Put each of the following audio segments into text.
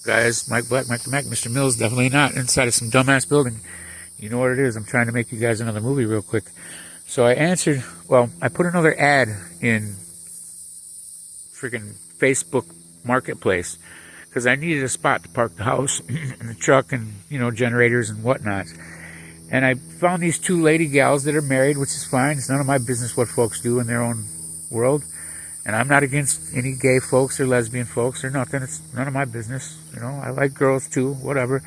guys? Mike Black, Mike the Mac, Mr. Mills, definitely not inside of some dumbass building. You know what it is. I'm trying to make you guys another movie real quick. So I answered, well, I put another ad in freaking Facebook Marketplace because I needed a spot to park the house and the truck and, you know, generators and whatnot. And I found these two lady gals that are married, which is fine. It's none of my business what folks do in their own world. And I'm not against any gay folks or lesbian folks or nothing. It's none of my business. You know, I like girls too, whatever.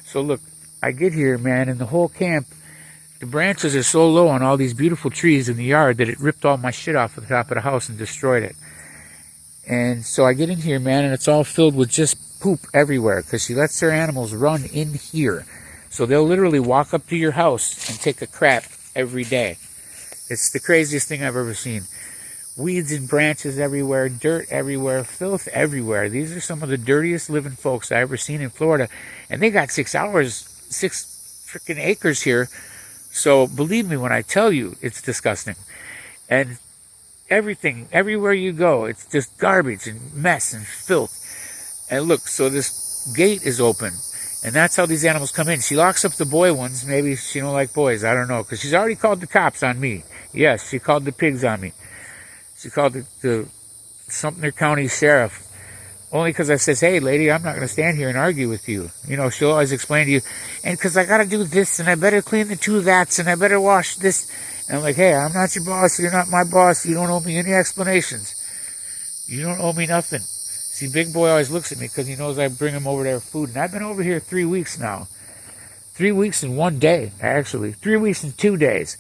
So look, I get here, man, and the whole camp, the branches are so low on all these beautiful trees in the yard that it ripped all my shit off the top of the house and destroyed it. And so I get in here, man, and it's all filled with just poop everywhere because she lets her animals run in here. So they'll literally walk up to your house and take a crap every day. It's the craziest thing I've ever seen. Weeds and branches everywhere, dirt everywhere, filth everywhere. These are some of the dirtiest living folks I've ever seen in Florida. And they got 6 freaking acres here. So believe me when I tell you, it's disgusting. And everything, everywhere you go, it's just garbage and mess and filth. And look, so this gate is open. And that's how these animals come in. She locks up the boy ones. Maybe she don't like boys. I don't know. Because she's already called the cops on me. Yes, she called the pigs on me. She called the Sumter County Sheriff. Only because I says, hey, lady, I'm not going to stand here and argue with you. You know, she'll always explain to you, and because I got to do this, and I better clean the two that's, and I better wash this. And I'm like, hey, I'm not your boss. You're not my boss. You don't owe me any explanations. You don't owe me nothing. See, Big Boy always looks at me because he knows I bring him over there food. And I've been over here 3 weeks now. 3 weeks in 1 day, actually. 3 weeks in 2 days.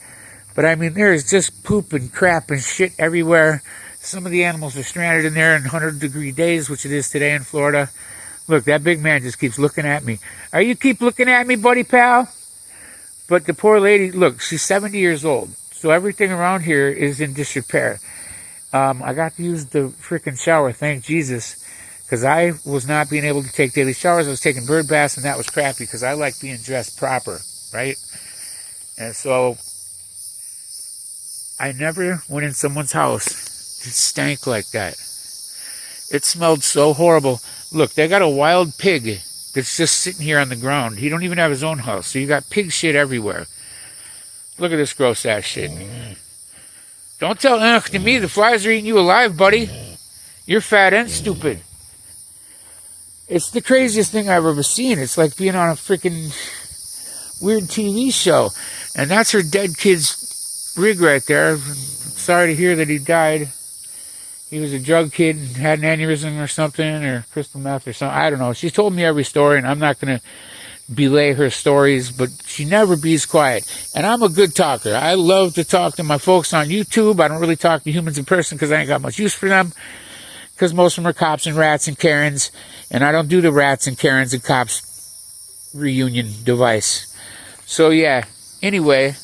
But, I mean, there is just poop and crap and shit everywhere. Some of the animals are stranded in there in 100-degree days, which it is today in Florida. Look, that big man just keeps looking at me. Are you keep looking at me, buddy pal? But the poor lady, look, she's 70 years old. So everything around here is in disrepair. I got to use the freaking shower, thank Jesus. Because I was not being able to take daily showers. I was taking bird baths, and that was crappy because I like being dressed proper, right? And so I never went in someone's house. It stank like that. It smelled so horrible. Look, they got a wild pig that's just sitting here on the ground. He don't even have his own house, so you got pig shit everywhere. Look at this gross ass shit. Don't tell ugh to me. The flies are eating you alive, buddy. You're fat and stupid. It's the craziest thing I've ever seen. It's like being on a freaking weird TV show. And that's her dead kid's rig right there. Sorry to hear that he died. He was a drug kid and had an aneurysm or something, or crystal meth or something. I don't know. She's told me every story, and I'm not going to belay her stories, but she never bees quiet. And I'm a good talker. I love to talk to my folks on YouTube. I don't really talk to humans in person because I ain't got much use for them, because most of them are cops and rats and Karens, and I don't do the rats and Karens and cops reunion device. So, yeah. Anyway,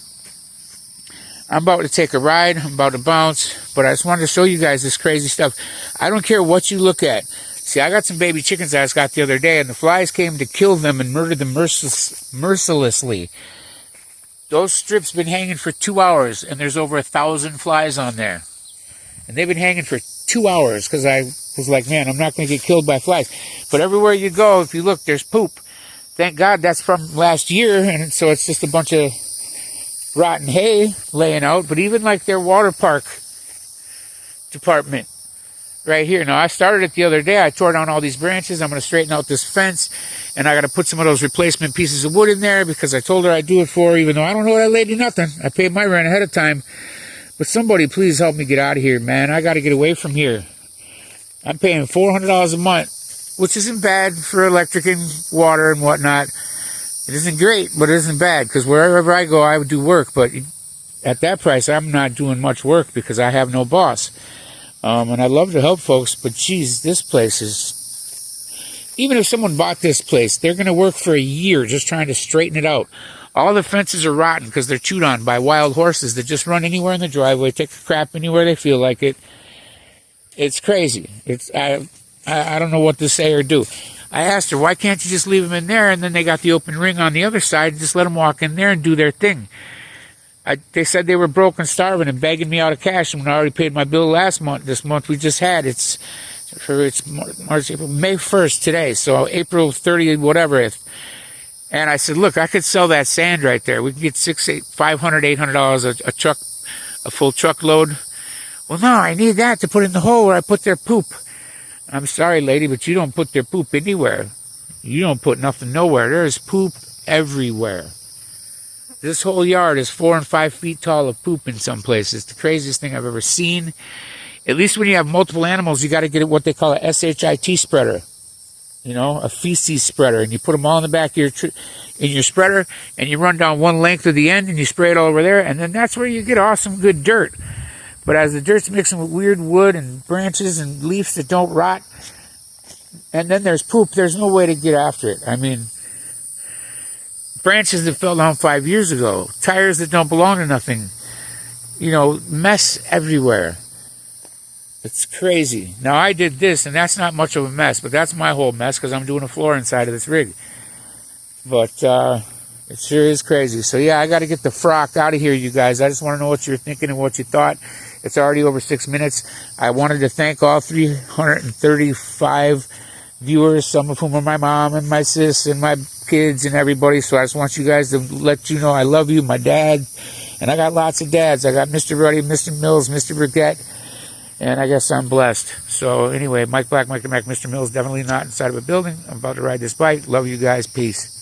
I'm about to take a ride. I'm about to bounce. But I just wanted to show you guys this crazy stuff. I don't care what you look at. See, I got some baby chickens I just got the other day, and the flies came to kill them and murder them mercilessly. Those strips been hanging for 2 hours, and there's over 1,000 flies on there. And they've been hanging for 2 hours because I was like, man, I'm not going to get killed by flies. But everywhere you go, if you look, there's poop. Thank God that's from last year, and so it's just a bunch of rotten hay laying out. But even like their water park department right here. Now, I started it the other day. I tore down all these branches. I'm going to straighten out this fence, and I got to put some of those replacement pieces of wood in there because I told her I'd do it for her, even though I don't know that lady nothing. I paid my rent ahead of time. But somebody please help me get out of here, man. I got to get away from here. I'm paying $400 a month, which isn't bad for electric and water and whatnot. It isn't great, but it isn't bad, because wherever I go, I would do work. But at that price, I'm not doing much work because I have no boss. And I love to help folks, but geez, this place is... Even if someone bought this place, they're going to work for a year just trying to straighten it out. All the fences are rotten because they're chewed on by wild horses that just run anywhere in the driveway, take a crap anywhere they feel like it. It's crazy. I don't know what to say or do. I asked her, why can't you just leave them in there? And then they got the open ring on the other side and just let them walk in there and do their thing. They said they were broke and starving and begging me out of cash when I already paid my bill last month. This month we just had, it's It's March, April, May 1st today, so April 30th, whatever. And I said, look, I could sell that sand right there. We could get $500, $800 a truck, a full truckload. Well, no, I need that to put in the hole where I put their poop. I'm sorry, lady, but you don't put their poop anywhere. You don't put nothing nowhere. There's poop everywhere. This whole yard is 4 and 5 feet tall of poop in some places. The craziest thing I've ever seen. At least when you have multiple animals, you got to get what they call a SHIT spreader. You know, a feces spreader, and you put them all in the back of your spreader, and you run down one length of the end, and you spray it all over there, and then that's where you get awesome good dirt. But as the dirt's mixing with weird wood and branches and leaves that don't rot, and then there's poop, there's no way to get after it. I mean, branches that fell down 5 years ago, tires that don't belong to nothing, you know, mess everywhere. It's crazy. Now, I did this, and that's not much of a mess, but that's my whole mess because I'm doing a floor inside of this rig. But it sure is crazy. So, yeah, I got to get the frock out of here, you guys. I just want to know what you're thinking and what you thought. It's already over 6 minutes. I wanted to thank all 335 viewers, some of whom are my mom and my sis and my kids and everybody. So I just want you guys to let you know I love you, my dad. And I got lots of dads. I got Mr. Ruddy, Mr. Mills, Mr. Burkett. And I guess I'm blessed. So anyway, Mike Black, Mike the Mac, Mr. Mills, definitely not inside of a building. I'm about to ride this bike. Love you guys. Peace.